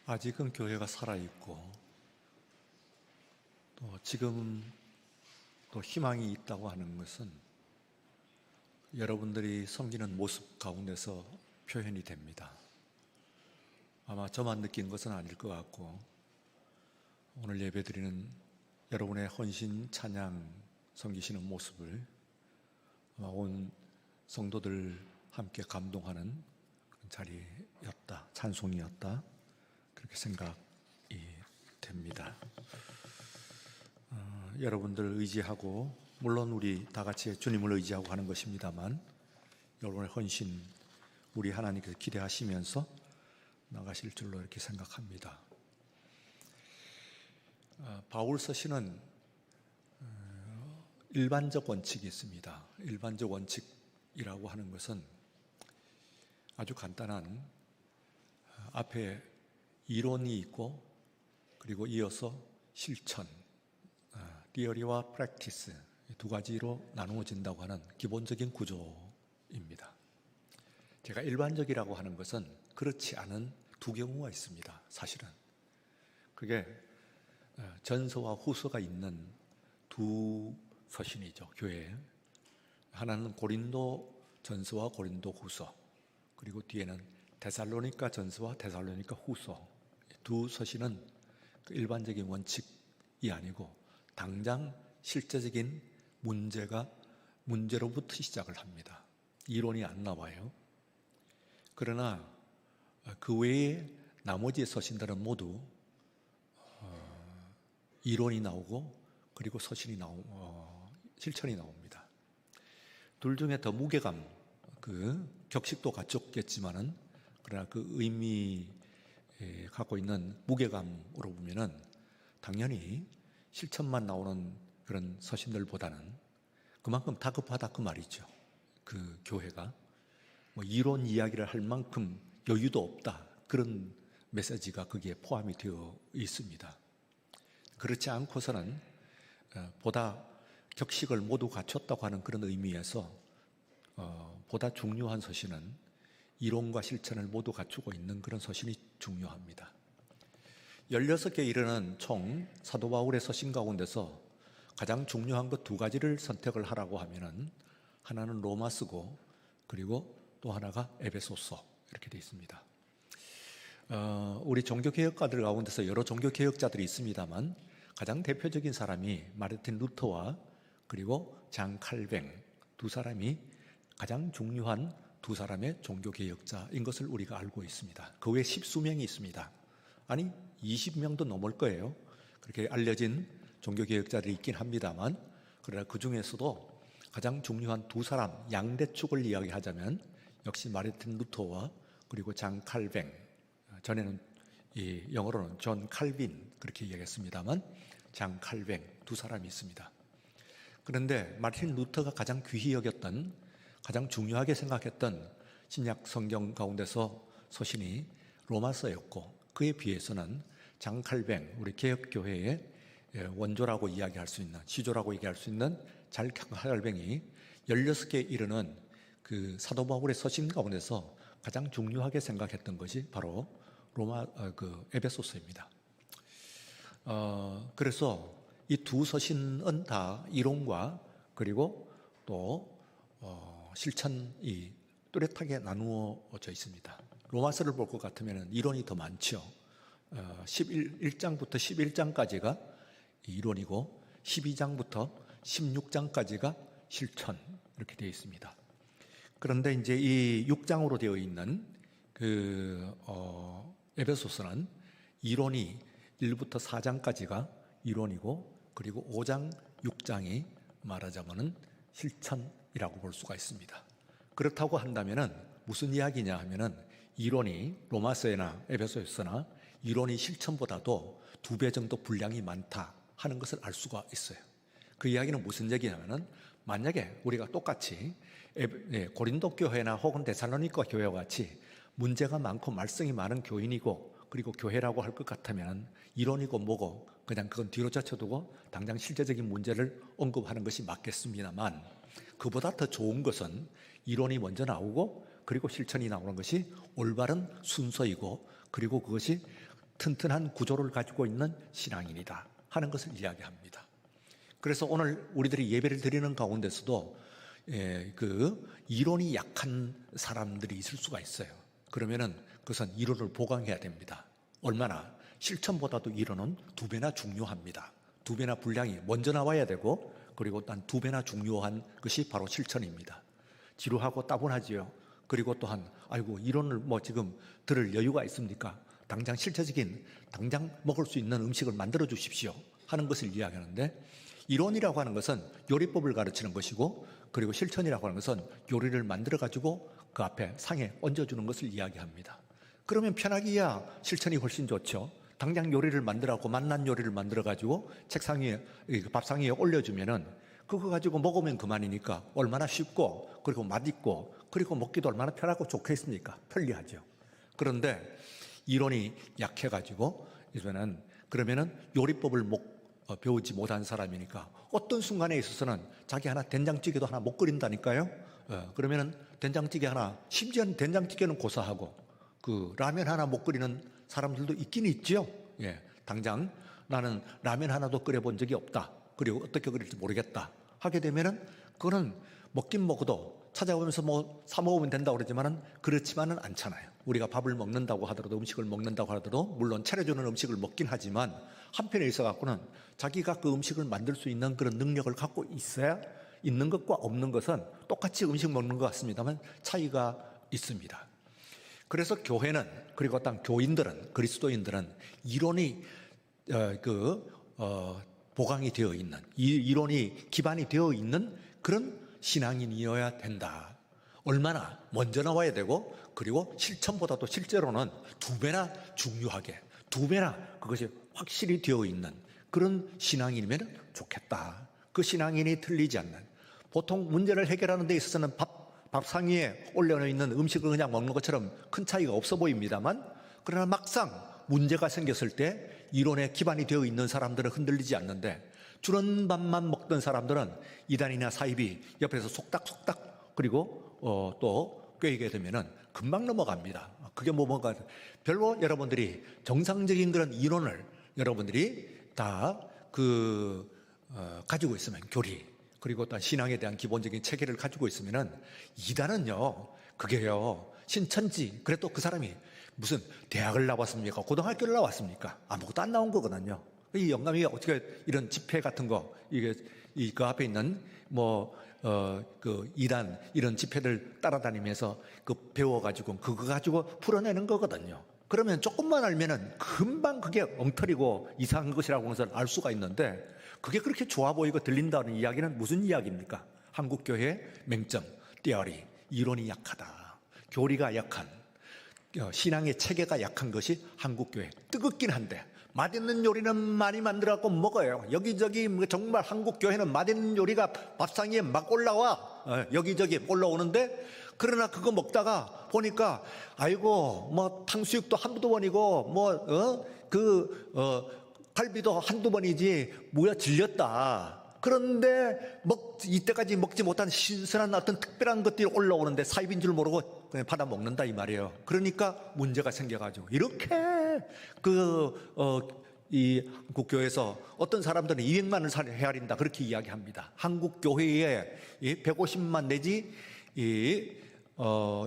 아직은 교회가 살아있고 또 지금 또 희망이 있다고 하는 것은 여러분들이 섬기는 모습 가운데서 표현이 됩니다. 아마 저만 느낀 것은 아닐 것 같고 오늘 예배드리는 여러분의 헌신 찬양 섬기시는 모습을 아마 온 성도들 함께 감동하는 그런 자리였다, 찬송이었다, 그렇게 생각이 됩니다. 여러분들 의지하고 물론 우리 다 같이 주님을 의지하고 하는 것입니다만 여러분의 헌신 우리 하나님께서 기대하시면서 나가실 줄로 이렇게 생각합니다. 바울 서신은 일반적 원칙이 있습니다. 일반적 원칙이라고 하는 것은 아주 간단한 앞에 이론이 있고 그리고 이어서 실천, theory와 practice 두 가지로 나누어진다고 하는 기본적인 구조입니다. 제가 일반적이라고 하는 것은 그렇지 않은 두 경우가 있습니다. 사실은 그게 전서와 후서가 있는 두 서신이죠. 교회에 하나는 고린도 전서와 고린도 후서, 그리고 뒤에는 데살로니가 전서와 데살로니가 후서. 두 서신은 그 일반적인 원칙이 아니고 당장 실제적인 문제로부터 시작을 합니다. 이론이 안 나와요. 그러나 그 외에 나머지 서신들은 모두 이론이 나오고 그리고 실천이 나옵니다. 둘 중에 더 무게감, 그 격식도 갖췄겠지만은 그러나 그 의미 갖고 있는 무게감으로 보면은 당연히 실천만 나오는 그런 서신들보다는 그만큼 다급하다 그 말이죠. 그 교회가 뭐 이론 이야기를 할 만큼 여유도 없다, 그런 메시지가 거기에 포함이 되어 있습니다. 그렇지 않고서는 보다 격식을 모두 갖췄다고 하는 그런 의미에서 보다 중요한 서신은 이론과 실천을 모두 갖추고 있는 그런 서신이 중요합니다. 16개 이르는 총 사도 바울의 서신 가운데서 가장 중요한 것 두 가지를 선택을 하라고 하면은 하나는 로마서고 그리고 또 하나가 에베소서, 이렇게 되어 있습니다. 우리 종교개혁가들 가운데서 여러 종교개혁자들이 있습니다만 가장 대표적인 사람이 마르틴 루터와 그리고 장 칼뱅, 두 사람이 가장 중요한 두 사람의 종교개혁자인 것을 우리가 알고 있습니다. 그 외에 십수명이 있습니다. 아니 20명도 넘을 거예요. 그렇게 알려진 종교개혁자들이 있긴 합니다만 그러나 그 중에서도 가장 중요한 두 사람, 양대축을 이야기하자면 역시 마르틴 루터와 그리고 장 칼뱅, 전에는 영어로는 존 칼빈 그렇게 이야기했습니다만 장 칼뱅 두 사람이 있습니다. 그런데 마르틴 루터가 가장 귀히 여겼던, 가장 중요하게 생각했던 신약 성경 가운데서 서신이 로마서였고 그에 비해서는 장 칼뱅, 우리 개혁교회의 원조라고 이야기할 수 있는, 시조라고 얘기할 수 있는 장 칼뱅이 16개에 이르는 그 사도 바울의 서신 가운데서 가장 중요하게 생각했던 것이 바로 에베소서입니다. 그래서 이 두 서신은 다 이론과 그리고 또 실천이 뚜렷하게 나누어져 있습니다. 로마서를 볼 것 같으면 이론이 더 많죠. 1장부터 11장까지가 이론이고 12장부터 16장까지가 실천, 이렇게 되어 있습니다. 그런데 이제 이 6장으로 되어 있는 에베소서는 이론이 1부터 4장까지가 이론이고 그리고 5장, 6장이 말하자면은 실천이라고 볼 수가 있습니다. 그렇다고 한다면은 무슨 이야기냐 하면은 이론이 로마서나 에베소서나 이론이 실천보다도 2배 정도 분량이 많다 하는 것을 알 수가 있어요. 그 이야기는 무슨 얘기냐면은 만약에 우리가 똑같이 고린도 교회나 혹은 데살로니가 교회와 같이 문제가 많고 말썽이 많은 교인이고 그리고 교회라고 할 것 같으면 이론이고 뭐고 그냥 그건 뒤로 젖혀두고 당장 실제적인 문제를 언급하는 것이 맞겠습니다만 그보다 더 좋은 것은 이론이 먼저 나오고 그리고 실천이 나오는 것이 올바른 순서이고 그리고 그것이 튼튼한 구조를 가지고 있는 신앙인이다 하는 것을 이야기합니다. 그래서 오늘 우리들이 예배를 드리는 가운데서도 그 이론이 약한 사람들이 있을 수가 있어요. 그러면은 그것은 이론을 보강해야 됩니다. 얼마나? 실천보다도 이론은 2배나 중요합니다. 2배나 분량이 먼저 나와야 되고, 그리고 단 2배나 중요한 것이 바로 실천입니다. 지루하고 따분하지요. 그리고 또한 아이고 이론을 뭐 지금 들을 여유가 있습니까? 당장 실제적인 당장 먹을 수 있는 음식을 만들어 주십시오 하는 것을 이야기하는데, 이론이라고 하는 것은 요리법을 가르치는 것이고, 그리고 실천이라고 하는 것은 요리를 만들어 가지고 그 앞에 상에 얹어주는 것을 이야기합니다. 그러면 편하기야 실천이 훨씬 좋죠. 당장 요리를 만들어갖고 맛난 요리를 만들어 가지고 책상 위에, 밥상 위에 올려주면은 그거 가지고 먹으면 그만이니까 얼마나 쉽고, 그리고 맛있고, 그리고 먹기도 얼마나 편하고 좋겠습니까? 편리하죠. 그런데 이론이 약해가지고 이제는 그러면은 요리법을 배우지 못한 사람이니까 어떤 순간에 있어서는 자기 하나 된장찌개도 하나 못 끓인다니까요. 그러면은 된장찌개 하나, 심지어는 된장찌개는 고사하고 그 라면 하나 못 끓이는 사람들도 있긴 있죠. 당장 나는 라면 하나도 끓여본 적이 없다, 그리고 어떻게 끓일지 모르겠다 하게 되면은 그거는 먹긴 먹어도 찾아보면서 뭐 사 먹으면 된다고 그러지만은 그렇지만은 않잖아요. 우리가 밥을 먹는다고 하더라도, 음식을 먹는다고 하더라도 물론 차려주는 음식을 먹긴 하지만 한편에 있어 갖고는 자기가 그 음식을 만들 수 있는 그런 능력을 갖고 있어야, 있는 것과 없는 것은 똑같이 음식 먹는 것 같습니다만 차이가 있습니다. 그래서 교회는, 그리고 어떤 교인들은, 그리스도인들은 이론이 보강이 되어 있는, 이론이 기반이 되어 있는 그런 신앙인이어야 된다. 얼마나 먼저 나와야 되고, 그리고 실천보다도 실제로는 2배나 중요하게, 2배나 그것이 확실히 되어 있는 그런 신앙인이면 좋겠다. 그 신앙인이 틀리지 않는, 보통 문제를 해결하는 데 있어서는 밥상 위에 올려있는 음식을 그냥 먹는 것처럼 큰 차이가 없어 보입니다만, 그러나 막상 문제가 생겼을 때 이론에 기반이 되어 있는 사람들은 흔들리지 않는데, 주는 밥만 먹던 사람들은 이단이나 사입이 옆에서 속닥속닥, 그리고 또 꿰이게 되면은 금방 넘어갑니다. 그게 뭔가 별로 여러분들이 정상적인 그런 이론을 여러분들이 다 가지고 있으면, 교리, 그리고 또 신앙에 대한 기본적인 체계를 가지고 있으면은, 이단은요, 그게요, 신천지, 그래도 그 사람이 무슨 대학을 나왔습니까? 고등학교를 나왔습니까? 아무것도 안 나온 거거든요. 이 영감이 어떻게 이런 집회 같은 거, 이게 그 앞에 있는 그 이단 이런 집회들 따라다니면서 그 배워가지고 그거 가지고 풀어내는 거거든요. 그러면 조금만 알면은 금방 그게 엉터리고 이상한 것이라고 하는 것을 알 수가 있는데, 그게 그렇게 좋아 보이고 들린다는 이야기는 무슨 이야기입니까? 한국교회의 맹점, 띠어리, 이론이 약하다, 교리가 약한, 신앙의 체계가 약한 것이 한국교회. 뜨겁긴 한데 맛있는 요리는 많이 만들어갖고 먹어요. 여기저기 정말 한국교회는 맛있는 요리가 밥상 위에 막 올라와. 여기저기 올라오는데, 그러나 그거 먹다가 보니까 아이고 뭐 탕수육도 한두 번이고 갈비도 한두 번이지 뭐야, 질렸다. 그런데 이때까지 먹지 못한 신선한 어떤 특별한 것들이 올라오는데 사입인 줄 모르고 그냥 받아 먹는다 이 말이에요. 그러니까 문제가 생겨가지고 이렇게 이 한국교회에서 어떤 사람들은 200만을 헤아린다 그렇게 이야기합니다. 한국교회에 150만 내지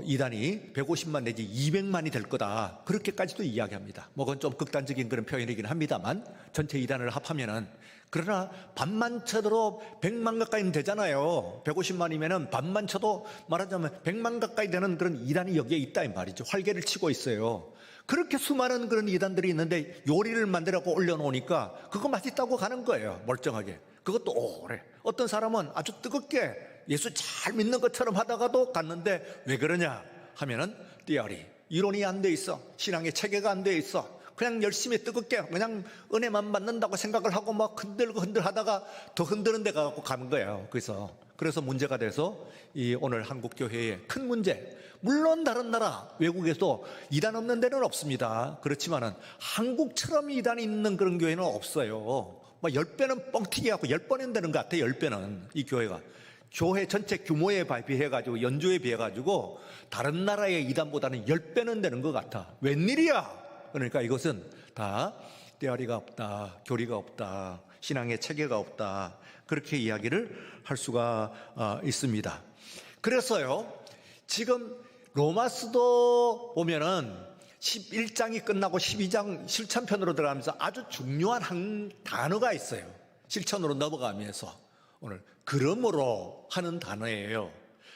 이단이 150만 내지 200만이 될 거다 그렇게까지도 이야기합니다. 그건 좀 극단적인 그런 표현이긴 합니다만, 전체 이단을 합하면은, 그러나 반만 쳐도 100만 가까이는 되잖아요. 150만이면은 반만 쳐도 말하자면 100만 가까이 되는 그런 이단이 여기에 있다 이 말이죠. 활개를 치고 있어요. 그렇게 수많은 그런 이단들이 있는데 요리를 만들어갖고 올려놓으니까 그거 맛있다고 가는 거예요. 멀쩡하게. 그것도 오래. 어떤 사람은 아주 뜨겁게 예수 잘 믿는 것처럼 하다가도 갔는데, 왜 그러냐 하면은 띠어리, 이론이 안 돼 있어. 신앙의 체계가 안 돼 있어. 그냥 열심히 뜨겁게 그냥 은혜만 받는다고 생각을 하고 막 흔들고 하다가 더 흔드는 데 가고 가는 거예요. 그래서 문제가 돼서 오늘 한국교회의 큰 문제, 물론 다른 나라 외국에도 이단 없는 데는 없습니다. 그렇지만은 한국처럼 이단이 있는 그런 교회는 없어요. 10배는 뻥튀기 하고 10번은 되는 것 같아요. 10배는 이 교회가 교회 전체 규모에 비해가지고, 연주에 비해가지고 다른 나라의 이단보다는 10배는 되는 것 같아. 웬일이야? 그러니까 이것은 다 떼어리가 없다, 교리가 없다, 신앙의 체계가 없다, 그렇게 이야기를 할 수가 있습니다. 그래서요, 지금 로마서도 보면은 11장이 끝나고 12장 실천편으로 들어가면서 아주 중요한 한 단어가 있어요. 실천으로 넘어가면서 오늘 그러므로 하는 단어예요.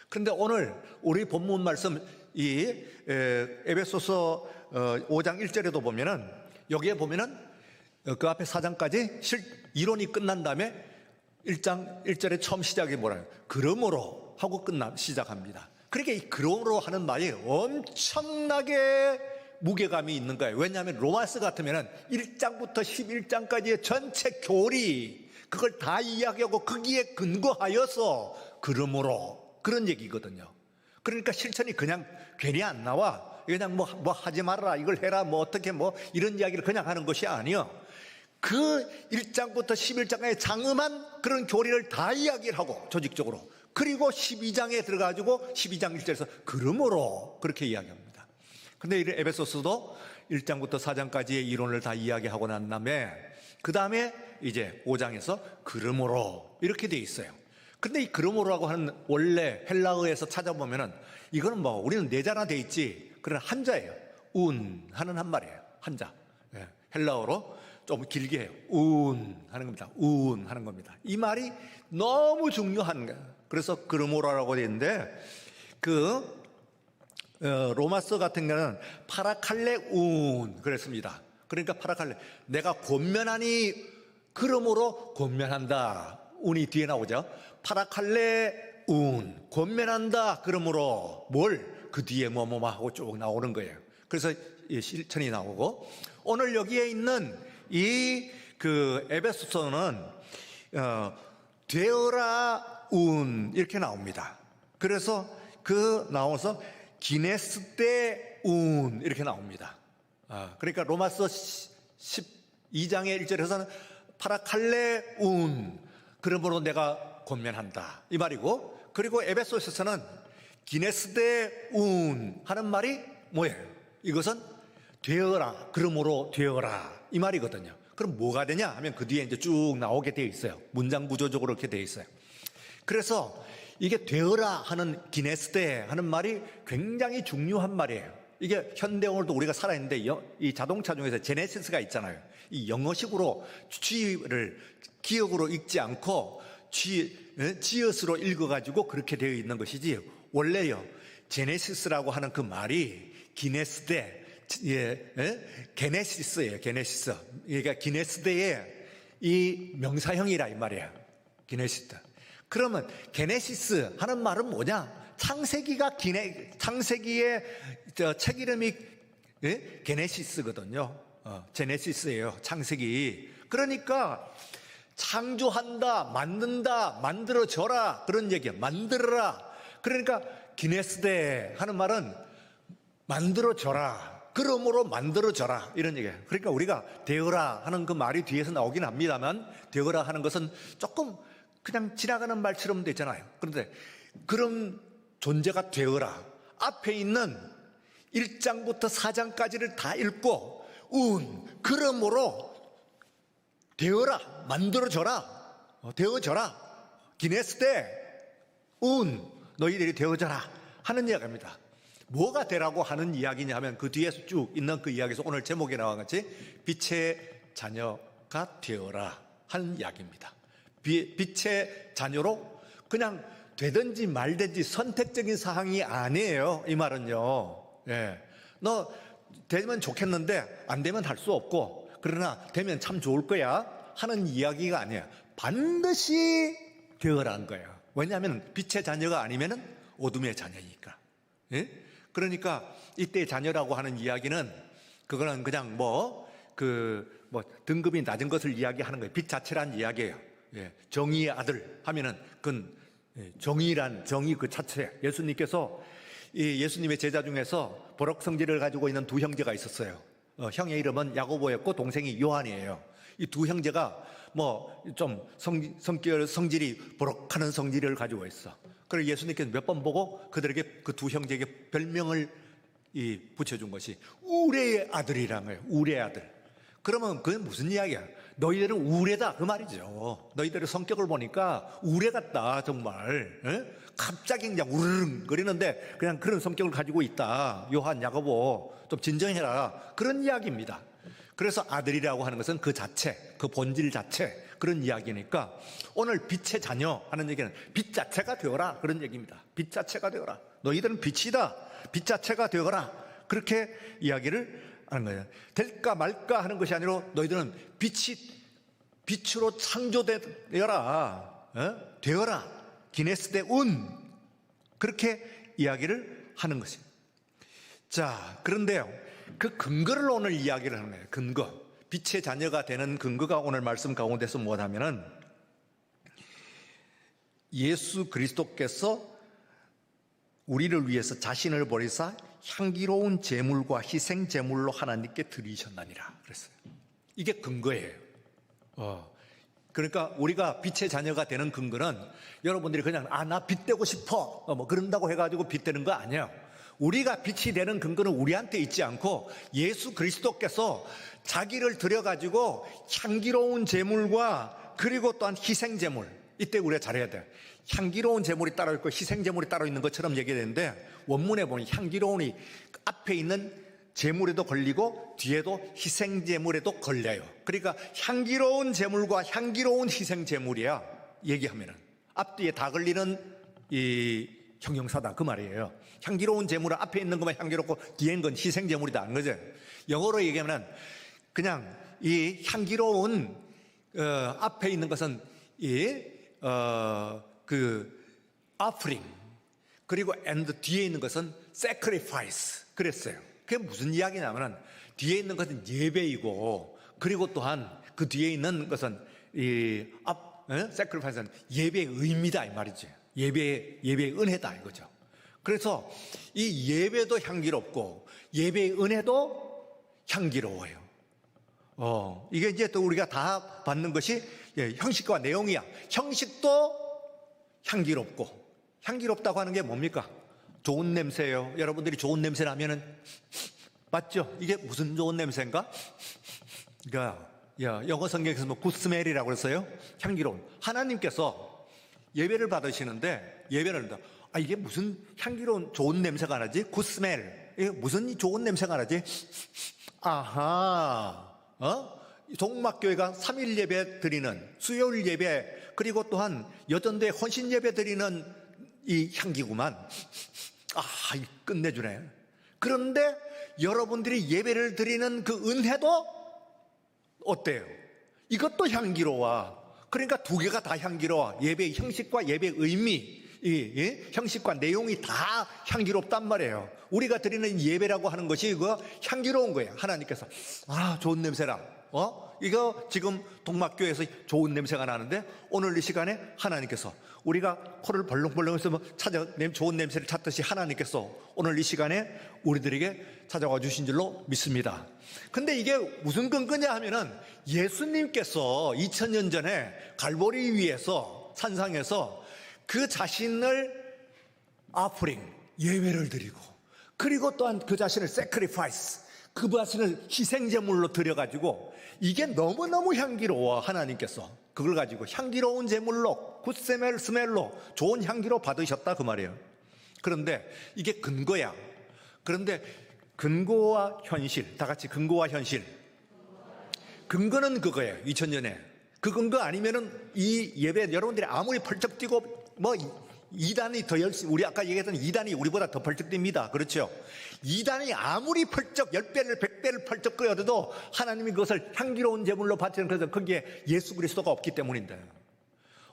그런데 오늘 우리 본문 말씀 이 에베소서 5장 1절에도 보면은 여기에 보면은 그 앞에 4장까지 이론이 끝난 다음에 1장 1절에 처음 시작이 뭐라요? 그러므로 하고 시작합니다. 그러니까 이 그러므로 하는 말이 엄청나게 무게감이 있는 거예요. 왜냐하면 로마서 같으면은 1장부터 11장까지의 전체 교리 그걸 다 이야기하고 거기에 근거하여서 그러므로 그런 얘기거든요. 그러니까 실천이 그냥 괜히 안 나와. 그냥 뭐 하지 말아라, 이걸 해라, 뭐 어떻게 뭐 이런 이야기를 그냥 하는 것이 아니요. 그 1장부터 11장의 장엄한 그런 교리를 다 이야기를 하고 조직적으로, 그리고 12장에 들어가지고 12장 1절에서 그러므로 그렇게 이야기합니다. 근데 이 에베소서도 1장부터 4장까지의 이론을 다 이야기하고 난 다음에 그 다음에 이제 5장에서 그러므로 이렇게 돼 있어요. 근데 이 그러므로라고 하는 원래 헬라어에서 찾아보면은 이거는 뭐 우리는 네자나 돼 있지, 그러나 한자예요. 운 하는 한 말이에요. 한자. 예, 헬라어로 좀 길게 해요. 운 하는 겁니다. 운 하는 겁니다. 이 말이 너무 중요한 거예요. 그래서 그러므로라고 되어 있는데 그 로마서 같은 경우는 파라칼레 운 그랬습니다. 그러니까 파라칼레, 내가 권면하니 그러므로 권면한다. 운이 뒤에 나오죠. 파라칼레 운, 권면한다. 그러므로 뭘? 그 뒤에 뭐뭐 하고 쭉 나오는 거예요. 그래서 실천이 나오고, 오늘 여기에 있는 이 그 에베소서는 되어라 운 이렇게 나옵니다. 그래서 그 나와서 기네스 때 운 이렇게 나옵니다. 그러니까 로마서 12장의 1절에서는 파라칼레 운, 그러므로 내가 권면한다 이 말이고, 그리고 에베소서에서는 기네스 때 운 하는 말이 뭐예요? 이것은 되어라, 그러므로 되어라 이 말이거든요. 그럼 뭐가 되냐 하면 그 뒤에 이제 쭉 나오게 되어 있어요. 문장 구조적으로 이렇게 되어 있어요. 그래서 이게 되어라 하는 기네스 때 하는 말이 굉장히 중요한 말이에요. 이게 현대 오늘도 우리가 살아있는데 이 자동차 중에서 제네시스가 있잖아요. 이 영어식으로 G를 기억으로 읽지 않고 지읒으로 읽어가지고 그렇게 되어 있는 것이지, 원래요 제네시스라고 하는 그 말이 기네스 때, 게네시스예요. 게네시스. 그러니까 기네스 때의 이 명사형이라 이 말이에요. 기네시스. 그러면 게네시스 하는 말은 뭐냐? 창세기의 책 이름이 게네시스거든요. 제네시스예요. 창세기. 그러니까 창조한다, 만든다, 만들어져라 그런 얘기야. 만들어라. 그러니까 기네스데 하는 말은 만들어져라. 그러므로 만들어져라 이런 얘기예요. 그러니까 우리가 되어라 하는 그 말이 뒤에서 나오긴 합니다만, 되어라 하는 것은 조금 그냥 지나가는 말처럼 되잖아요. 그런데 그런 존재가 되어라, 앞에 있는 1장부터 4장까지를 다 읽고 그러므로 되어라, 만들어져라, 되어져라, 기네스 때 너희들이 되어져라 하는 이야기입니다. 뭐가 되라고 하는 이야기냐 하면 그 뒤에서 쭉 있는 그 이야기에서 오늘 제목에 나와 같이 빛의 자녀가 되어라 하는 이야기입니다. 빛의 자녀로 그냥 되든지 말든지 선택적인 사항이 아니에요. 이 말은요. 예. 너 되면 좋겠는데 안 되면 할 수 없고, 그러나 되면 참 좋을 거야 하는 이야기가 아니에요. 반드시 되어라는 거예요. 왜냐하면 빛의 자녀가 아니면은 어둠의 자녀니까. 예? 그러니까 이때 자녀라고 하는 이야기는 그거는 그냥 등급이 낮은 것을 이야기하는 거예요. 빛 자체란 이야기예요. 예. 정의의 아들 하면은 그건 정의 그 자체. 예수님께서 예수님의 제자 중에서 보록 성질을 가지고 있는 두 형제가 있었어요. 형의 이름은 야고보였고 동생이 요한이에요. 이 두 형제가 좀 성질이 보록하는 성질을 가지고 있어. 그래서 예수님께서 몇 번 보고 그들에게, 그 두 형제에게 별명을 붙여준 것이 우레의 아들이라는 거예요. 우레의 아들. 그러면 그게 무슨 이야기야? 너희들은 우레다 그 말이죠. 너희들의 성격을 보니까 우레 같다 정말. 에? 갑자기 그냥 우르릉 거리는데 그냥 그런 성격을 가지고 있다. 요한, 야고보 좀 진정해라, 그런 이야기입니다. 그래서 아들이라고 하는 것은 그 자체, 그 본질 자체, 그런 이야기니까 오늘 빛의 자녀 하는 얘기는 빛 자체가 되어라, 그런 얘기입니다. 빛 자체가 되어라. 너희들은 빛이다. 빛 자체가 되어라. 그렇게 이야기를 하는 거예요. 될까 말까 하는 것이 아니라 너희들은 빛으로 창조되어라. 되어라. 기네스데 운. 그렇게 이야기를 하는 것입니다. 자, 그런데요, 그 근거를 오늘 이야기를 하는 거예요. 근거. 빛의 자녀가 되는 근거가 오늘 말씀 가운데서 뭐냐면은 예수 그리스도께서 우리를 위해서 자신을 버리사 향기로운 제물과 희생 제물로 하나님께 드리셨나니라 그랬어요. 이게 근거예요. 그러니까 우리가 빛의 자녀가 되는 근거는 여러분들이 그냥 나 빛 되고 싶어 뭐 그런다고 해가지고 빛 되는 거 아니에요. 우리가 빛이 되는 근거는 우리한테 있지 않고 예수 그리스도께서 자기를 들여가지고 향기로운 제물과 그리고 또한 희생 제물, 이때 우리가 잘해야 돼요. 향기로운 제물이 따로 있고 희생 제물이 따로 있는 것처럼 얘기되는데 원문에 보면 향기로운이 앞에 있는 제물에도 걸리고 뒤에도 희생 제물에도 걸려요. 그러니까 향기로운 제물과 향기로운 희생 제물이야. 얘기하면은 앞뒤에 다 걸리는 이 형용사다 그 말이에요. 향기로운 제물은 앞에 있는 것만 향기롭고 뒤에 있는 건 희생 제물이다 하는 거죠. 영어로 얘기하면 그냥 이 향기로운 앞에 있는 것은 offering, 그리고 and 뒤에 있는 것은 sacrifice 그랬어요. 그게 무슨 이야기냐면은 뒤에 있는 것은 예배이고 그리고 또한 그 뒤에 있는 것은 sacrifice는 예배의 의미다 이 말이죠. 예배의 은혜다 이거죠. 그래서 이 예배도 향기롭고 예배의 은혜도 향기로워요. 이게 이제 또 우리가 다 받는 것이 형식과 내용이야. 형식도 향기롭고, 향기롭다고 하는 게 뭡니까? 좋은 냄새예요. 여러분들이 좋은 냄새 나면은 맞죠? 이게 무슨 좋은 냄새인가? 그러니까 영어 성경에서 뭐 굿스멜이라고 그랬어요. 향기로운. 하나님께서 예배를 받으시는데 예배를 한다. 이게 무슨 향기로운 좋은 냄새가 나지? 굿스멜. 이게 무슨 좋은 냄새가 나지? 아하. 동막교회가 3일 예배 드리는 수요일 예배 그리고 또한 여전대 헌신 예배 드리는 이 향기구만. 끝내주네. 그런데 여러분들이 예배를 드리는 그 은혜도 어때요? 이것도 향기로워. 그러니까 두 개가 다 향기로워. 예배의 형식과 예배의 의미, 형식과 내용이 다 향기롭단 말이에요. 우리가 드리는 예배라고 하는 것이 이거 향기로운 거예요. 하나님께서 좋은 냄새라. 이거 지금 동막교회에서 좋은 냄새가 나는데 오늘 이 시간에 하나님께서 우리가 코를 벌렁벌렁 해서 좋은 냄새를 찾듯이 하나님께서 오늘 이 시간에 우리들에게 찾아와 주신 줄로 믿습니다. 근데 이게 무슨 근거냐 하면은 예수님께서 2000년 전에 갈보리 위에서 산상에서 그 자신을 offering, 예배를 드리고 그리고 또한 그 자신을 sacrifice, 그 자신을 희생제물로 드려가지고 이게 너무너무 향기로워. 하나님께서 그걸 가지고 향기로운 제물로 굿스멜로 좋은 향기로 받으셨다 그 말이에요. 그런데 이게 근거야. 그런데 근거와 현실, 다 같이 근거와 현실. 근거는 그거예요. 2000년에 그 근거 아니면은 이 예배 여러분들이 아무리 펄쩍 뛰고 뭐 2단이 더 열심히, 우리 아까 얘기했던 2단이 우리보다 더 펄쩍 뜁니다. 그렇죠? 2단이 아무리 펄쩍 10배를 100배를 펄쩍 끓여도 하나님이 그것을 향기로운 제물로 바치는, 그래서 거기에 예수 그리스도가 없기 때문인데,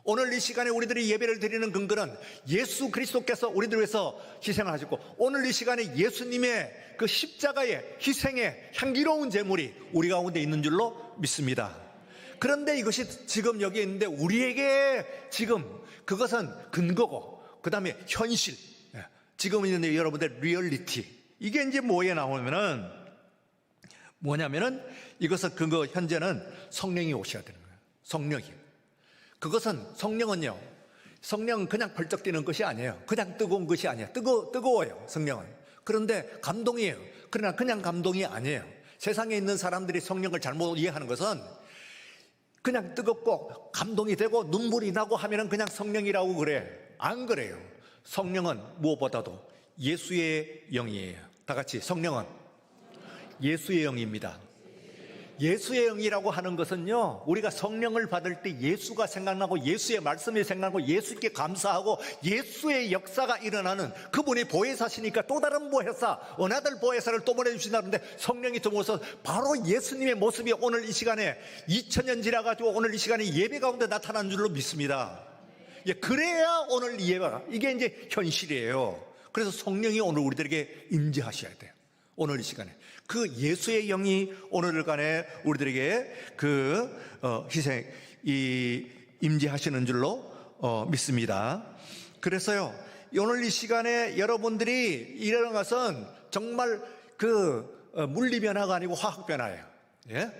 오늘 이 시간에 우리들이 예배를 드리는 근거는 예수 그리스도께서 우리들 위해서 희생을 하셨고, 오늘 이 시간에 예수님의 그 십자가의 희생의 향기로운 제물이 우리 가운데 있는 줄로 믿습니다. 그런데 이것이 지금 여기에 있는데 우리에게 지금 그것은 근거고, 그 다음에 현실, 지금 있는 여러분들 리얼리티, 이게 이제 뭐에 나오면은 뭐냐면은 이것은 근거, 현재는 성령이 오셔야 되는 거예요. 성령이. 그것은 성령은요, 성령은 그냥 벌쩍 뛰는 것이 아니에요. 그냥 뜨거운 것이 아니에요. 뜨거워요, 성령은. 그런데 감동이에요. 그러나 그냥 감동이 아니에요. 세상에 있는 사람들이 성령을 잘못 이해하는 것은 그냥 뜨겁고 감동이 되고 눈물이 나고 하면은 그냥 성령이라고 그래. 안 그래요. 성령은 무엇보다도 예수의 영이에요. 다 같이 성령은 예수의 영입니다. 예수의 영이라고 하는 것은요, 우리가 성령을 받을 때 예수가 생각나고 예수의 말씀이 생각나고 예수께 감사하고 예수의 역사가 일어나는, 그분이 보혜사시니까 또 다른 보혜사, 은하들 보혜사를 또 보내주신다는데 성령이 들어오셔서 바로 예수님의 모습이 오늘 이 시간에 2000년 지나가지고 오늘 이 시간에 예배 가운데 나타난 줄로 믿습니다. 예, 그래야 오늘 이 예배가 이게 이제 현실이에요. 그래서 성령이 오늘 우리들에게 임재하셔야 돼요. 오늘 이 시간에 그 예수의 영이 오늘 간에 우리들에게 희생 임재하시는 줄로 믿습니다. 그래서요, 오늘 이 시간에 여러분들이 일어난 것은 정말 물리 변화가 아니고 화학 변화예요. 예?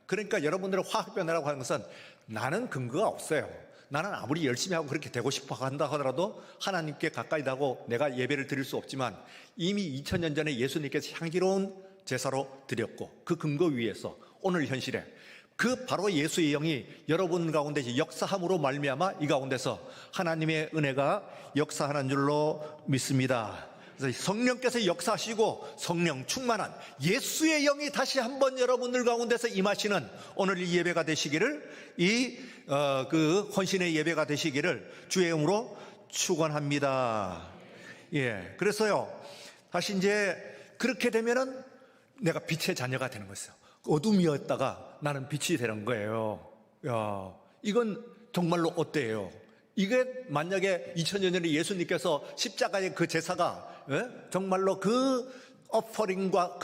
그러니까 여러분들의 화학 변화라고 하는 것은 나는 근거가 없어요. 나는 아무리 열심히 하고 그렇게 되고 싶어 한다 하더라도 하나님께 가까이 가고 내가 예배를 드릴 수 없지만 이미 2000년 전에 예수님께서 향기로운 제사로 드렸고 그 근거 위에서 오늘 현실에 바로 예수의 영이 여러분 가운데 역사함으로 말미암아 이 가운데서 하나님의 은혜가 역사하는 줄로 믿습니다. 그래서 성령께서 역사하시고 성령 충만한 예수의 영이 다시 한번 여러분들 가운데서 임하시는 오늘 이 예배가 되시기를, 헌신의 예배가 되시기를 주의 이름으로 축원합니다. 예, 그래서요, 다시 이제 그렇게 되면은 내가 빛의 자녀가 되는 것이에요. 어둠이었다가 나는 빛이 되는 거예요. 야, 이건 정말로 어때요? 이게 만약에 2000년 전에 예수님께서 십자가의 그 제사가 정말로 그 어퍼링과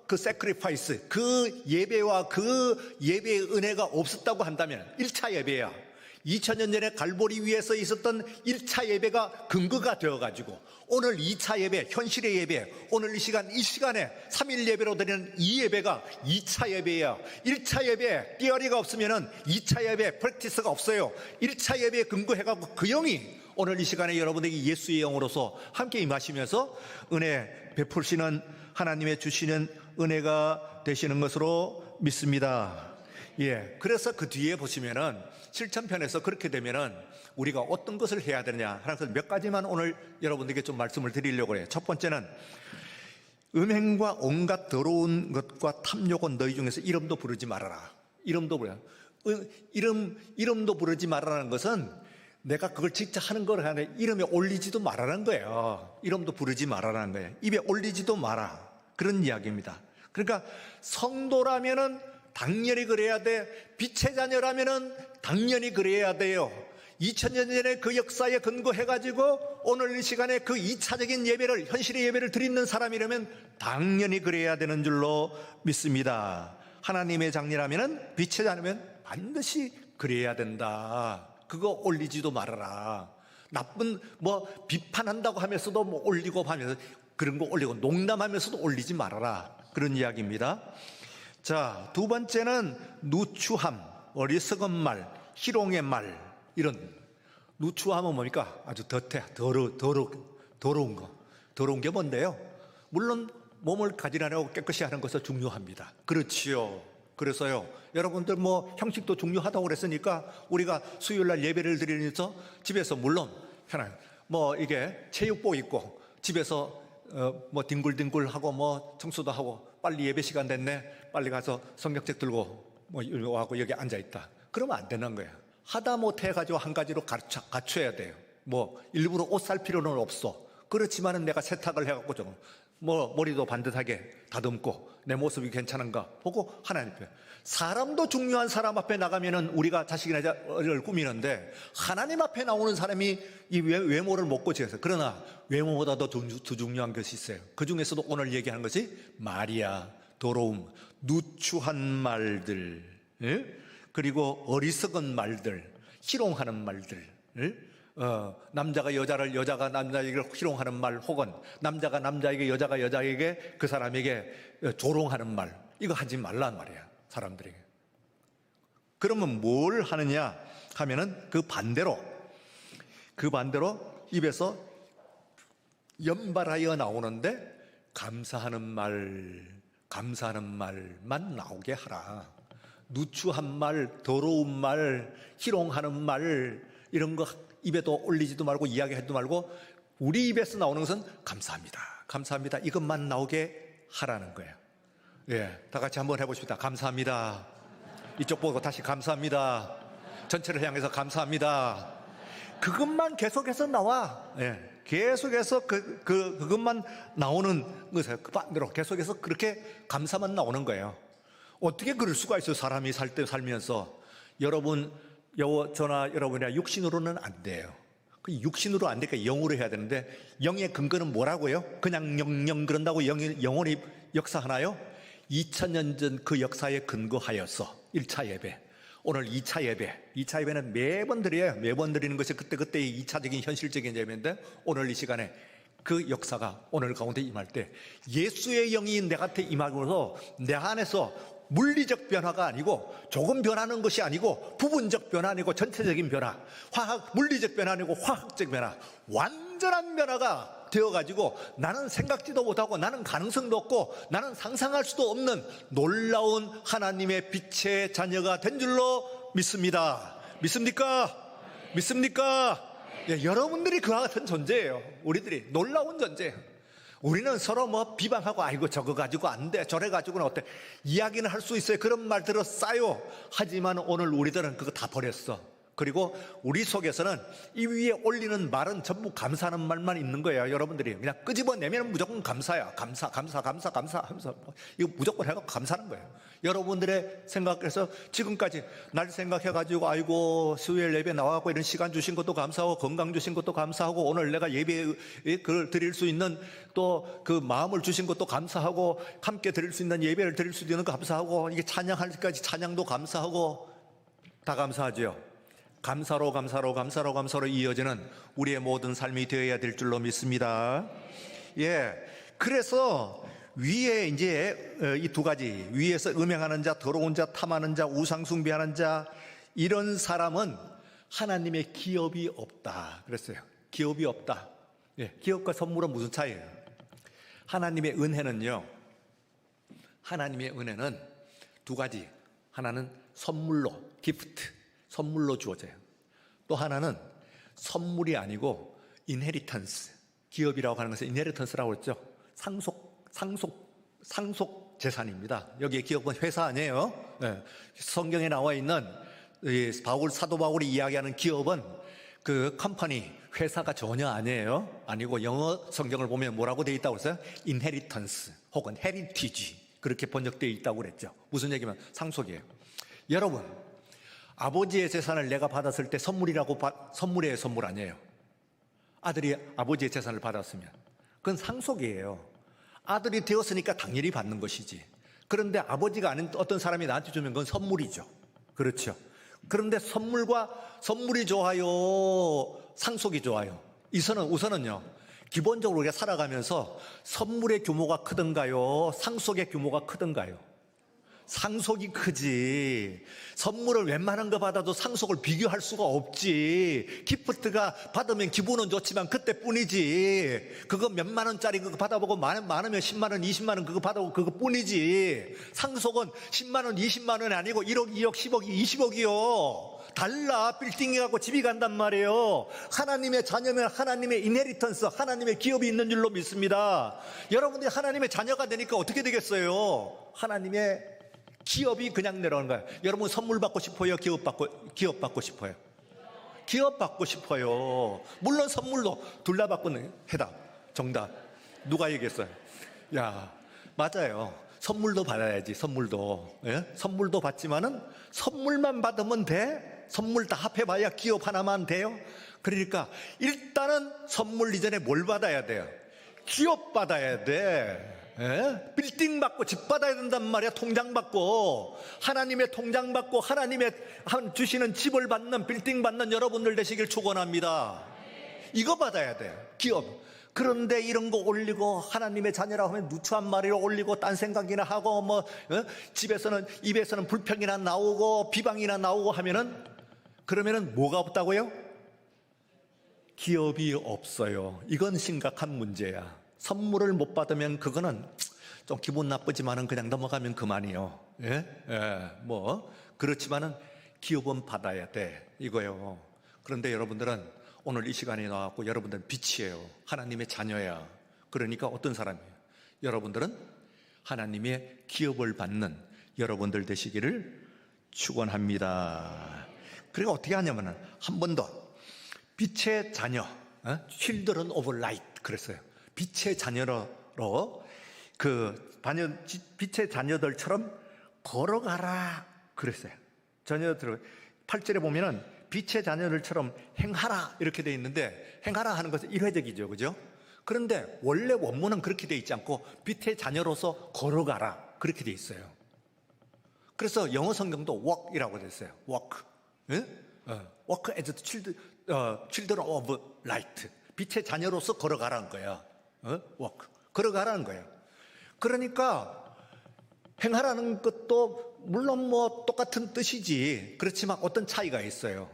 그 세크리파이스, 그 예배와 그 예배의 은혜가 없었다고 한다면 1차 예배야. 2000년 전에 갈보리 위에서 있었던 1차 예배가 근거가 되어가지고 오늘 2차 예배, 현실의 예배, 오늘 이 시간에 3일 예배로 드리는 이 예배가 2차 예배예요. 1차 예배 띠어리가 없으면은 2차 예배 프랙티스가 없어요. 1차 예배에 근거해가지고 그 영이 오늘 이 시간에 여러분에게 예수의 영으로서 함께 임하시면서 은혜 베푸시는 하나님의 주시는 은혜가 되시는 것으로 믿습니다. 예, 그래서 그 뒤에 보시면은 실천편에서 그렇게 되면은 우리가 어떤 것을 해야 되느냐 하는 것을 몇 가지만 오늘 여러분들에게 좀 말씀을 드리려고 해요. 첫 번째는 음행과 온갖 더러운 것과 탐욕은 너희 중에서 이름도 부르지 말아라. 이름도 부르지 말아라는 것은 내가 그걸 직접 하는 걸 하는데 이름에 올리지도 말아라는 거예요. 이름도 부르지 말아라는 거예요. 입에 올리지도 마라. 그런 이야기입니다. 그러니까 성도라면은 당연히 그래야 돼. 빛의 자녀라면은 당연히 그래야 돼요. 2000년 전에 그 역사에 근거해가지고 오늘 이 시간에 그 2차적인 예배를, 현실의 예배를 드리는 사람이라면 당연히 그래야 되는 줄로 믿습니다. 하나님의 장례라면은 빛의 자녀면 반드시 그래야 된다. 그거 올리지도 말아라. 나쁜 비판한다고 하면서도 올리고 하면서 그런 거 올리고 농담하면서도 올리지 말아라. 그런 이야기입니다. 자, 두 번째는 누추함, 어리석은 말, 희롱의 말, 이런. 누추함은 뭡니까? 아주 더러운 거. 더러운 게 뭔데요? 물론 몸을 가지런하고 깨끗이 하는 것은 중요합니다. 그렇지요. 그래서요, 여러분들 형식도 중요하다고 그랬으니까 우리가 수요일날 예배를 드리면서 집에서 물론 편하게 이게 체육복 입고 집에서 뒹굴뒹굴하고 청소도 하고 빨리 예배 시간 됐네, 빨리 가서 성경책 들고 이러고 하고 여기 앉아있다. 그러면 안 되는 거예요. 하다 못해가지고 한 가지로 갖춰야 돼요. 일부러 옷 살 필요는 없어. 그렇지만은 내가 세탁을 해갖고 좀 머리도 반듯하게 다듬고 내 모습이 괜찮은가 보고 하나님 앞에. 사람도 중요한 사람 앞에 나가면은 우리가 자식을 꾸미는데 하나님 앞에 나오는 사람이 이 외모를 못 고치겠어요. 그러나 외모보다 더 중요한 것이 있어요. 그 중에서도 오늘 얘기하는 것이 말이야. 더러움, 누추한 말들, 그리고 어리석은 말들, 희롱하는 말들, 남자가 여자가 남자에게 희롱하는 말, 혹은 남자가 남자에게 여자가 여자에게 그 사람에게 조롱하는 말, 이거 하지 말란 말이야, 사람들에게. 그러면 뭘 하느냐 하면은 그 반대로 입에서 연발하여 나오는데 감사하는 말, 감사하는 말만 나오게 하라. 누추한 말, 더러운 말, 희롱하는 말 이런 거 입에도 올리지도 말고 이야기하지도 말고 우리 입에서 나오는 것은 감사합니다. 감사합니다. 이것만 나오게 하라는 거예요. 예, 다 같이 한번 해보십시다. 감사합니다. 이쪽 보고 다시 감사합니다. 전체를 향해서 감사합니다. 그것만 계속해서 나와. 예, 계속해서 그것만 나오는 것이에요. 그 반대로 계속해서 그렇게 감사만 나오는 거예요. 어떻게 그럴 수가 있어요? 사람이 살면서. 여러분, 저나 여러분이나 육신으로는 안 돼요. 그 육신으로 안 되니까 영으로 해야 되는데, 영의 근거는 뭐라고요? 그냥 영 그런다고 영혼이 역사하나요? 2000년 전 그 역사에 근거하여서 1차 예배, 오늘 2차 예배는 매번 드려요. 매번 드리는 것이 그때의 2차적인 현실적인 예배인데, 오늘 이 시간에 그 역사가 오늘 가운데 임할 때 예수의 영이 내한테 임하면서 내 안에서 물리적 변화가 아니고 조금 변하는 것이 아니고 부분적 변화 아니고 전체적인 변화, 물리적 변화 아니고 화학적 변화, 완전한 변화가 되어가지고 나는 생각지도 못하고 나는 가능성도 없고 나는 상상할 수도 없는 놀라운 하나님의 빛의 자녀가 된 줄로 믿습니다. 믿습니까? 믿습니까? 예, 여러분들이 그와 같은 존재예요. 우리들이 놀라운 존재예요. 우리는 서로 뭐 비방하고 아이고 저거 가지고 안 돼, 저래 가지고는 어때, 이야기는 할 수 있어요. 그런 말 들었어요. 하지만 오늘 우리들은 그거 다 버렸어. 그리고 우리 속에서는 이 위에 올리는 말은 전부 감사하는 말만 있는 거예요. 여러분들이 그냥 끄집어내면 무조건 감사야. 감사 하면서 이거 무조건 해서 감사하는 거예요. 여러분들의 생각에서 지금까지 날 생각해가지고 아이고 수요일 예배 나와갖고 이런 시간 주신 것도 감사하고 건강 주신 것도 감사하고 오늘 내가 예배 그걸 드릴 수 있는 또 그 마음을 주신 것도 감사하고 함께 드릴 수 있는 예배를 드릴 수 있는 거 감사하고 이게 찬양할 때까지 찬양도 감사하고 다 감사하죠. 감사로 이어지는 우리의 모든 삶이 되어야 될 줄로 믿습니다. 예. 그래서 위에 이제 이 두 가지, 위에서 음행하는 자, 더러운 자, 탐하는 자, 우상숭배하는 자, 이런 사람은 하나님의 기업이 없다 그랬어요. 기업이 없다. 예. 기업과 선물은 무슨 차이예요? 하나님의 은혜는 두 가지. 하나는 선물로, 기프트, 선물로 주어져요. 또 하나는 선물이 아니고 인헤리턴스, 기업이라고 하는 것은 인헤리턴스라고 그랬죠. 상속 재산입니다. 여기에 기업은 회사 아니에요. 네. 성경에 나와 있는 사도 바울이 이야기하는 기업은 그 컴퍼니, 회사가 전혀 아니고 영어 성경을 보면 뭐라고 되어 있다고 했어요? 인헤리턴스 혹은 헤리티지, 그렇게 번역되어 있다고 그랬죠. 무슨 얘기면 상속이에요. 여러분, 아버지의 재산을 내가 받았을 때 선물이에요, 선물 아니에요? 아들이 아버지의 재산을 받았으면 그건 상속이에요. 아들이 되었으니까 당연히 받는 것이지. 그런데 아버지가 아닌 어떤 사람이 나한테 주면 그건 선물이죠. 그렇죠. 그런데 선물이 좋아요, 상속이 좋아요? 우선은요, 기본적으로 우리가 살아가면서 선물의 규모가 크던가요, 상속의 규모가 크던가요? 상속이 크지. 선물을 웬만한 거 받아도 상속을 비교할 수가 없지. 기프트가 받으면 기분은 좋지만 그때뿐이지. 그거 몇만 원짜리 그거 받아보고 많으면 10만 원, 20만 원 그거 받아보고 그거뿐이지. 상속은 10만 원, 20만 원이 아니고 1억, 2억, 10억, 20억이요. 달라. 빌딩이 갖고 집이 간단 말이에요. 하나님의 자녀면 하나님의 인헤리턴스, 하나님의 기업이 있는 줄로 믿습니다. 여러분들이 하나님의 자녀가 되니까 어떻게 되겠어요? 하나님의 기업이 그냥 내려오는 거예요. 여러분 선물 받고 싶어요? 기업 받고 싶어요? 기업 받고 싶어요. 물론 선물도 둘 다 받고는 정답. 누가 얘기했어요? 야, 맞아요. 선물도 받아야지. 선물도. 예? 선물도 받지만은 선물만 받으면 돼? 선물 다 합해봐야 기업 하나만 돼요? 그러니까 일단은 선물 이전에 뭘 받아야 돼요? 기업 받아야 돼. 예? 빌딩 받고 집 받아야 된단 말이야. 통장 받고, 하나님의 통장 받고 하나님의 주시는 집을 받는, 빌딩 받는 여러분들 되시길 축원합니다. 이거 받아야 돼요, 기업. 그런데 이런 거 올리고 하나님의 자녀라고 하면 누추한 말이로 올리고 딴 생각이나 하고 입에서는 불평이나 나오고 비방이나 나오고 그러면은 뭐가 없다고요? 기업이 없어요. 이건 심각한 문제야. 선물을 못 받으면 그거는 좀 기분 나쁘지만은 그냥 넘어가면 그만이요. 예? 예, 뭐 그렇지만은 기업은 받아야 돼 이거요. 그런데 여러분들은 오늘 이 시간에 나왔고 여러분들은 빛이에요. 하나님의 자녀야. 그러니까 어떤 사람이에요? 여러분들은 하나님의 기업을 받는 여러분들 되시기를 축원합니다. 그리고 어떻게 하냐면은 한 번 더 빛의 자녀, children of light 그랬어요. 빛의 자녀로 빛의 자녀들처럼 걸어가라 그랬어요. 자녀들 8절에 보면은 빛의 자녀들처럼 행하라 이렇게 돼 있는데 행하라 하는 것은 일회적이죠, 그죠? 그런데 원래 원문은 그렇게 돼 있지 않고 빛의 자녀로서 걸어가라 그렇게 돼 있어요. 그래서 영어 성경도 walk이라고 돼 있어요. walk, walk as the children of light. 빛의 자녀로서 걸어가라는 거야. walk, 걸어가라는 거야. 그러니까 행하라는 것도 물론 뭐 똑같은 뜻이지. 그렇지만 어떤 차이가 있어요.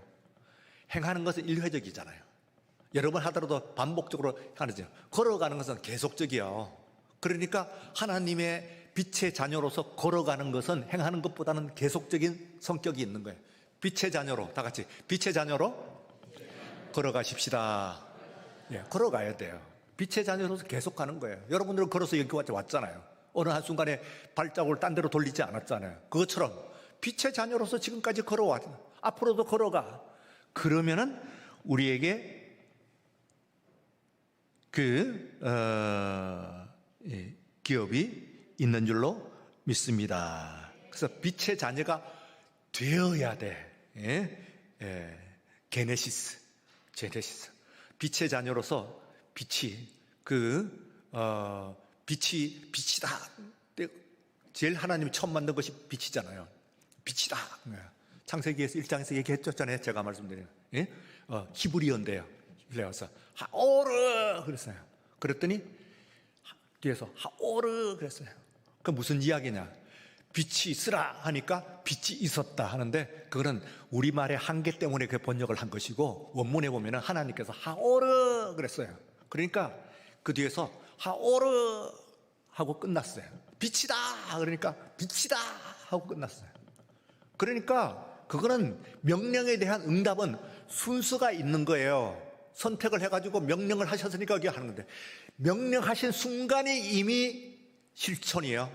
행하는 것은 일회적이잖아요. 여러 번 하더라도 반복적으로 하죠. 걸어가는 것은 계속적이요. 그러니까 하나님의 빛의 자녀로서 걸어가는 것은 행하는 것보다는 계속적인 성격이 있는 거예요. 빛의 자녀로, 다 같이 빛의 자녀로 걸어가십시다. 예, 걸어가야 돼요. 빛의 자녀로서 계속 가는 거예요. 여러분들은 걸어서 여기까지 왔잖아요. 어느 한순간에 발자국을 딴 데로 돌리지 않았잖아요. 그것처럼 빛의 자녀로서 지금까지 걸어왔, 앞으로도 걸어가. 그러면은 우리에게 기업이 있는 줄로 믿습니다. 그래서 빛의 자녀가 되어야 돼. 제네시스. 빛의 자녀로서 빛이 빛이다. 제일 하나님이 처음 만든 것이 빛이잖아요. 빛이다. 창세기에서 1장에서 얘기했잖아요. 제가 말씀드린 히브리어인데요. 그래서 하오르 그랬어요. 그랬더니 뒤에서 하오르 그랬어요. 그 무슨 이야기냐? 빛이 있으라 하니까 빛이 있었다 하는데 그거는 우리말의 한계 때문에 그 번역을 한 것이고 원문에 보면은 하나님께서 하오르 그랬어요. 그러니까 그 뒤에서 하오르 하고 끝났어요. 빛이다 그러니까 빛이다 하고 끝났어요. 그러니까 그거는 명령에 대한 응답은 순서가 있는 거예요. 선택을 해가지고 명령을 하셨으니까 그게 하는 건데 명령하신 순간이 이미 실천이에요.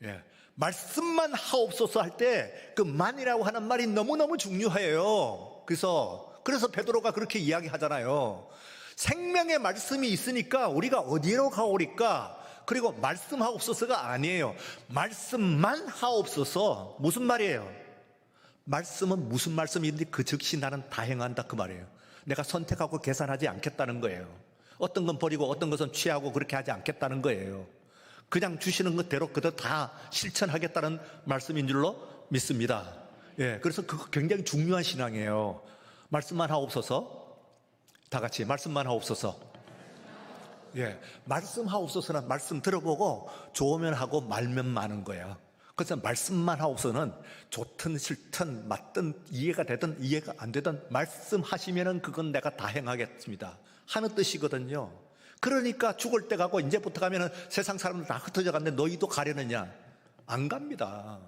예. 말씀만 하옵소서 할 때 그 만이라고 하는 말이 너무너무 중요해요. 그래서 베드로가 그렇게 이야기하잖아요. 생명의 말씀이 있으니까 우리가 어디로 가오리까? 그리고 말씀하옵소서가 아니에요. 말씀만 하옵소서. 무슨 말이에요? 말씀은 무슨 말씀인지 그 즉시 나는 다 행한다 그 말이에요. 내가 선택하고 계산하지 않겠다는 거예요. 어떤 건 버리고 어떤 것은 취하고 그렇게 하지 않겠다는 거예요. 그냥 주시는 것대로 그대로 다 실천하겠다는 말씀인 줄로 믿습니다. 예, 그래서 그거 굉장히 중요한 신앙이에요. 말씀만 하옵소서. 다 같이 말씀만 하옵소서. 예, 말씀하옵소서는 말씀 들어보고 좋으면 하고 말면 마는 거예요. 그래서 말씀만 하옵소서는 좋든 싫든 맞든 이해가 되든 이해가 안 되든 말씀하시면은 그건 내가 다 행하겠습니다 하는 뜻이거든요. 그러니까 죽을 때 가고 이제부터 가면은 세상 사람들 다 흩어져 갔는데 너희도 가려느냐? 안 갑니다.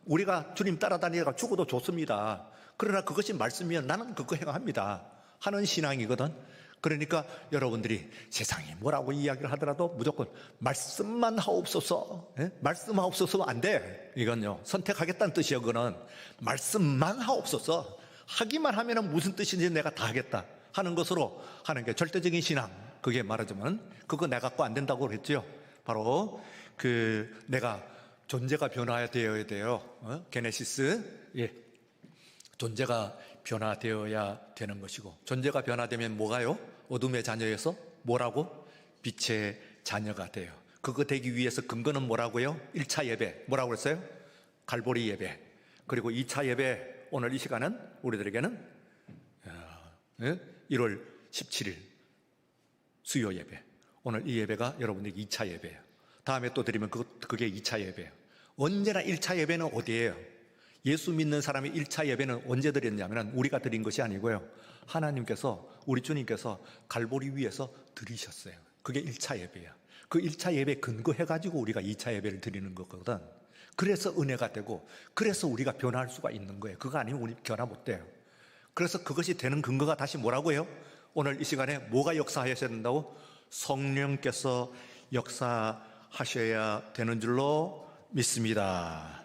우리가 주님 따라다니다가 죽어도 좋습니다. 그러나 그것이 말씀이면 나는 그거 행합니다 하는 신앙이거든. 그러니까 여러분들이 세상이 뭐라고 이야기를 하더라도 무조건 말씀만 하옵소서. 말씀하옵소서 안 돼. 이건요 선택하겠다는 뜻이에요. 그거는 말씀만 하옵소서. 하기만 하면 무슨 뜻인지 내가 다 하겠다 하는 것으로 하는 게 절대적인 신앙. 그게 말하자면 그거 내가 갖고 안 된다고 그랬죠. 바로 내가 존재가 변화되어야 돼요. 게네시스. 예. 존재가 변화되어야 되는 것이고 존재가 변화되면 뭐가요? 어둠의 자녀에서 뭐라고? 빛의 자녀가 돼요. 그거 되기 위해서 근거는 뭐라고요? 1차 예배 뭐라고 그랬어요? 갈보리 예배. 그리고 2차 예배 오늘 이 시간은 우리들에게는 1월 17일 수요 예배. 오늘 이 예배가 여러분에게 2차 예배예요. 다음에 또 드리면 그게 2차 예배예요. 언제나 1차 예배는 어디예요? 예수 믿는 사람이 1차 예배는 언제 드렸냐면 우리가 드린 것이 아니고요. 하나님께서 우리 주님께서 갈보리 위에서 드리셨어요. 그게 1차 예배야. 그 1차 예배 근거해가지고 우리가 2차 예배를 드리는 거거든. 그래서 은혜가 되고, 그래서 우리가 변화할 수가 있는 거예요. 그거 아니면 우리 변화 못 돼요. 그래서 그것이 되는 근거가 다시 뭐라고요? 오늘 이 시간에 뭐가 역사하셔야 된다고? 성령께서 역사하셔야 되는 줄로 믿습니다.